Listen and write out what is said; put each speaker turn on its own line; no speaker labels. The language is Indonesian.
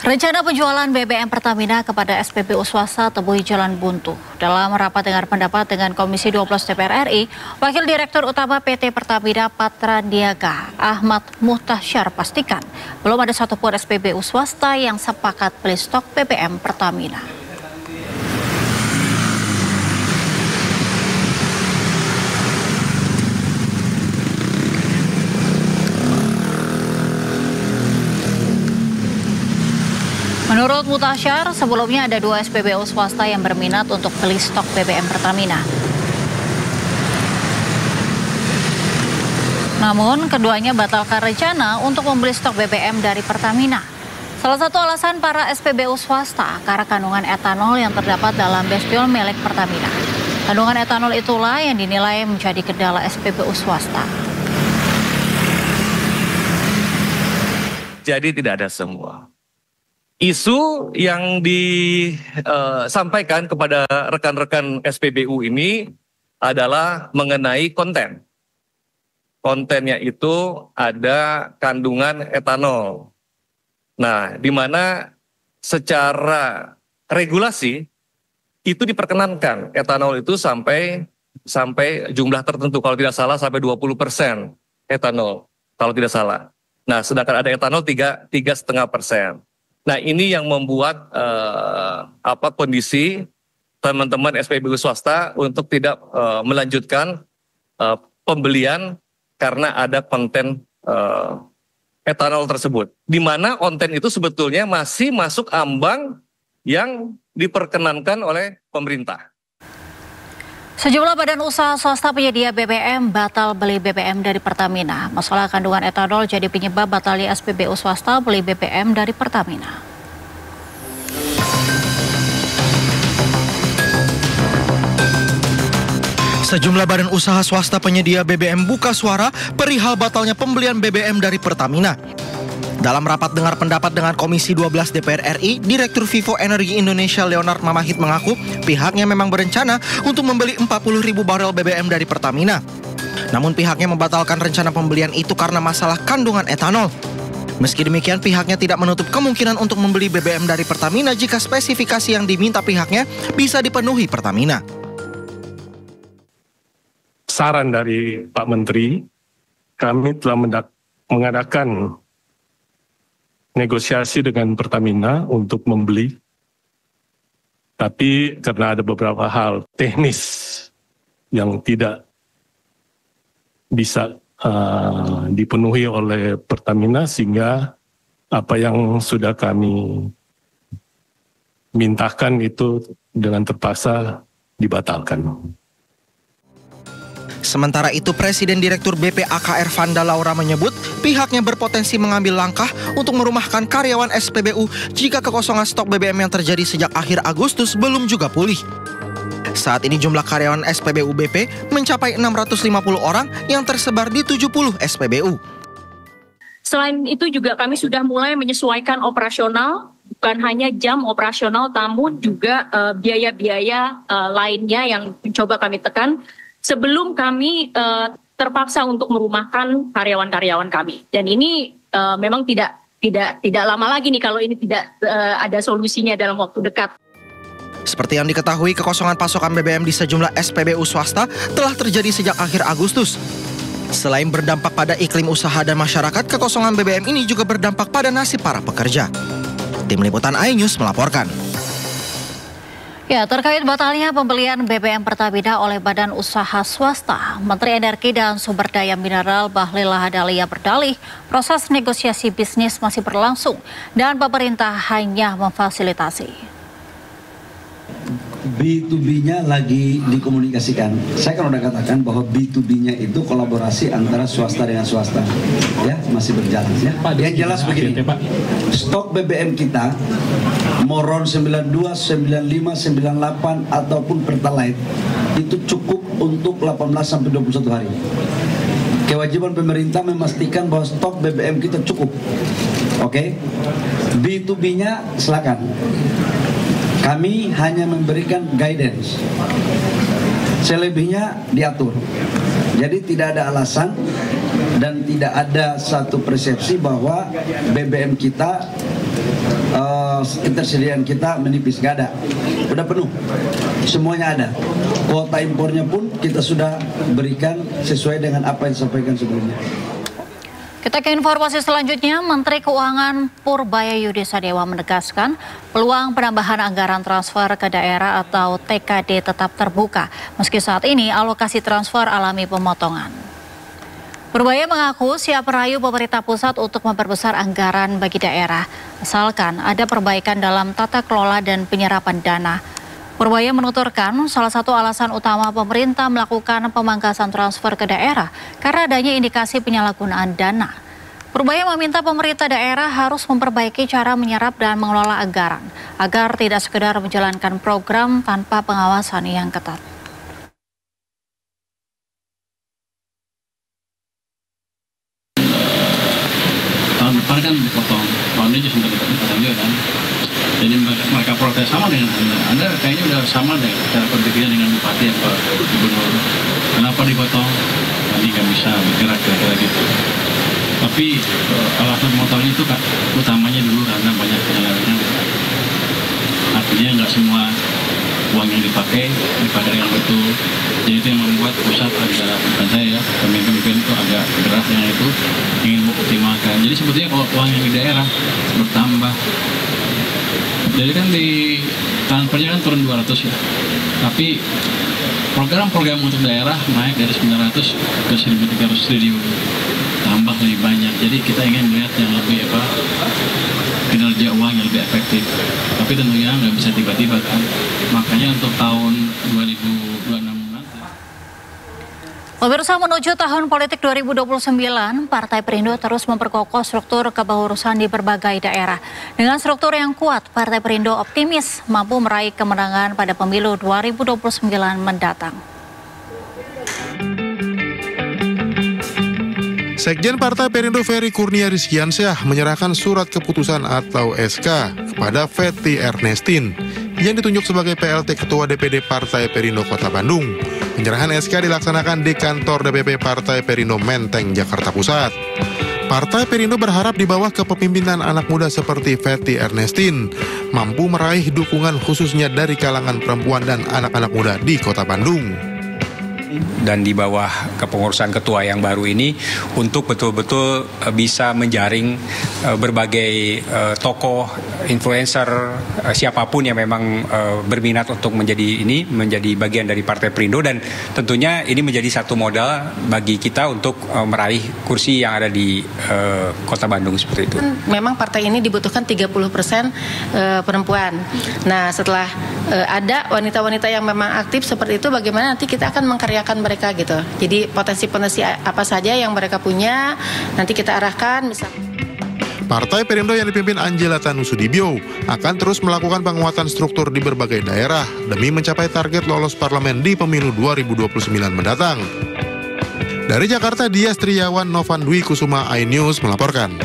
Rencana penjualan BBM Pertamina kepada SPBU swasta temui jalan buntu. Dalam rapat dengar pendapat dengan Komisi 12 DPR RI, Wakil Direktur Utama PT Pertamina Patraniaga Ahmad Muhtasyar pastikan belum ada satupun SPBU swasta yang sepakat beli stok BBM Pertamina. Menurut Muhtasyar, sebelumnya ada 2 SPBU swasta yang berminat untuk beli stok BBM Pertamina. Namun, keduanya batalkan rencana untuk membeli stok BBM dari Pertamina. Salah satu alasan para SPBU swasta karena kandungan etanol yang terdapat dalam biofuel milik Pertamina. Kandungan etanol itulah yang dinilai menjadi kendala SPBU swasta.
Jadi tidak ada semua. Isu yang disampaikan kepada rekan-rekan SPBU ini adalah mengenai konten. Kontennya itu ada kandungan etanol. Nah, di mana secara regulasi itu diperkenankan etanol itu sampai jumlah tertentu, kalau tidak salah sampai 20% etanol, kalau tidak salah. Nah, sedangkan ada etanol 3,5%. Nah, ini yang membuat kondisi teman-teman SPBU swasta untuk tidak melanjutkan pembelian karena ada konten etanol tersebut. Di mana konten itu sebetulnya masih masuk ambang yang diperkenankan oleh pemerintah.
Sejumlah badan usaha swasta penyedia BBM batal beli BBM dari Pertamina. Masalah kandungan etanol jadi penyebab batalnya SPBU swasta beli BBM dari Pertamina.
Sejumlah badan usaha swasta penyedia BBM buka suara perihal batalnya pembelian BBM dari Pertamina. Dalam rapat dengar pendapat dengan Komisi 12 DPR RI, Direktur Vivo Energi Indonesia Leonard Mamahit mengaku pihaknya memang berencana untuk membeli 40.000 barel BBM dari Pertamina. Namun pihaknya membatalkan rencana pembelian itu karena masalah kandungan etanol. Meski demikian, pihaknya tidak menutup kemungkinan untuk membeli BBM dari Pertamina jika spesifikasi yang diminta pihaknya bisa dipenuhi Pertamina.
Saran dari Pak Menteri, kami telah mengadakan negosiasi dengan Pertamina untuk membeli, tapi karena ada beberapa hal teknis yang tidak bisa dipenuhi oleh Pertamina, sehingga apa yang sudah kami mintakan itu dengan terpaksa dibatalkan.
Sementara itu, Presiden Direktur BPAKR Vanda Laura menyebut pihaknya berpotensi mengambil langkah untuk merumahkan karyawan SPBU jika kekosongan stok BBM yang terjadi sejak akhir Agustus belum juga pulih. Saat ini jumlah karyawan SPBU BP mencapai 650 orang yang tersebar di 70 SPBU.
Selain itu juga kami sudah mulai menyesuaikan operasional, bukan hanya jam operasional, namun juga biaya-biaya lainnya yang mencoba kami tekan sebelum kami terpaksa untuk merumahkan karyawan-karyawan kami. Dan ini memang tidak lama lagi nih kalau ini tidak ada solusinya dalam waktu dekat.
Seperti yang diketahui, kekosongan pasokan BBM di sejumlah SPBU swasta telah terjadi sejak akhir Agustus. Selain berdampak pada iklim usaha dan masyarakat, kekosongan BBM ini juga berdampak pada nasib para pekerja. Tim Liputan iNews melaporkan.
Ya, terkait batalnya pembelian BBM Pertamina oleh badan usaha swasta, Menteri Energi dan Sumber Daya Mineral Bahlil Lahadalia berdalih proses negosiasi bisnis masih berlangsung dan pemerintah hanya memfasilitasi.
B2B-nya lagi dikomunikasikan. Saya kan udah katakan bahwa B2B-nya itu kolaborasi antara swasta dengan swasta. Ya, masih berjalan ya. Yang jelas begini, stok BBM kita Moron 92, 95, 98 ataupun Pertalite itu cukup untuk 18 sampai 21 hari. Kewajiban pemerintah memastikan bahwa stok BBM kita cukup. Oke. B2B-nya silakan. Kami hanya memberikan guidance. Selebihnya diatur. Jadi tidak ada alasan dan tidak ada satu persepsi bahwa BBM kita ketersediaan kita menipis, nggak ada, udah penuh, semuanya ada. Kuota impornya pun kita sudah berikan sesuai dengan apa yang disampaikan sebelumnya.
Kita ke informasi selanjutnya, Menteri Keuangan Purbaya Yudisadewa menegaskan peluang penambahan anggaran transfer ke daerah atau TKD tetap terbuka, meski saat ini alokasi transfer alami pemotongan. Purbaya mengaku siap merayu pemerintah pusat untuk memperbesar anggaran bagi daerah, asalkan ada perbaikan dalam tata kelola dan penyerapan dana. Purbaya menuturkan salah satu alasan utama pemerintah melakukan pemangkasan transfer ke daerah karena adanya indikasi penyalahgunaan dana. Purbaya meminta pemerintah daerah harus memperbaiki cara menyerap dan mengelola anggaran agar tidak sekedar menjalankan program tanpa pengawasan yang ketat.
Tahun depan kan dipotong, tahun ini sudah dipotong juga kan. Jadi mereka protes sama dengan Anda kayaknya udah sama deh cara berpikirnya dengan bupati atau gubernur. Kenapa dipotong? Nanti nggak bisa bergerak kira-kira gitu. Tapi alasan memotongnya itu utamanya dulu karena banyak penyelewengan. Artinya nggak semua uang yang dipakai dengan betul. Jadi itu yang membuat pusat agak, bukan saya ya, pemimpin itu agak gerah dengan itu, ingin mengoptimalkan. Jadi sebetulnya kalau uang yang di daerah bertambah. Jadi kan di transfernya kan turun 200 ya. Tapi program-program untuk daerah naik dari 900 ke 1.300 triliun. Tambah lebih banyak. Jadi kita ingin melihat yang lebih kinerja uang yang lebih efektif. Tapi tentunya nggak bisa tiba-tiba kan. Makanya untuk tahun 2026 nanti.
Pemirsa, menuju tahun politik 2029, Partai Perindo terus memperkokoh struktur kepengurusan di berbagai daerah. Dengan struktur yang kuat, Partai Perindo optimis mampu meraih kemenangan pada pemilu 2029 mendatang.
Sekjen Partai Perindo Ferry Kurnia Rizkiansyah menyerahkan surat keputusan atau SK kepada Fethi Ernestin yang ditunjuk sebagai PLT Ketua DPD Partai Perindo Kota Bandung. Penyerahan SK dilaksanakan di kantor DPP Partai Perindo Menteng, Jakarta Pusat. Partai Perindo berharap di bawah kepemimpinan anak muda seperti Fethi Ernestin mampu meraih dukungan khususnya dari kalangan perempuan dan anak-anak muda di Kota Bandung.
Dan di bawah kepengurusan ketua yang baru ini untuk betul-betul bisa menjaring berbagai tokoh, influencer, siapapun yang memang berminat untuk menjadi bagian dari Partai Perindo, dan tentunya ini menjadi satu modal bagi kita untuk meraih kursi yang ada di Kota Bandung seperti itu.
Memang partai ini dibutuhkan 30% perempuan. Nah, setelah ada wanita-wanita yang memang aktif seperti itu, bagaimana nanti kita akan mengkaryakan mereka gitu. Jadi potensi-potensi apa saja yang mereka punya nanti kita arahkan.
Partai Perindo yang dipimpin Angela Tanusudibyo akan terus melakukan penguatan struktur di berbagai daerah demi mencapai target lolos parlemen di pemilu 2029 mendatang. Dari Jakarta, Dias Triawan, Novan Dwi Kusuma, iNews melaporkan.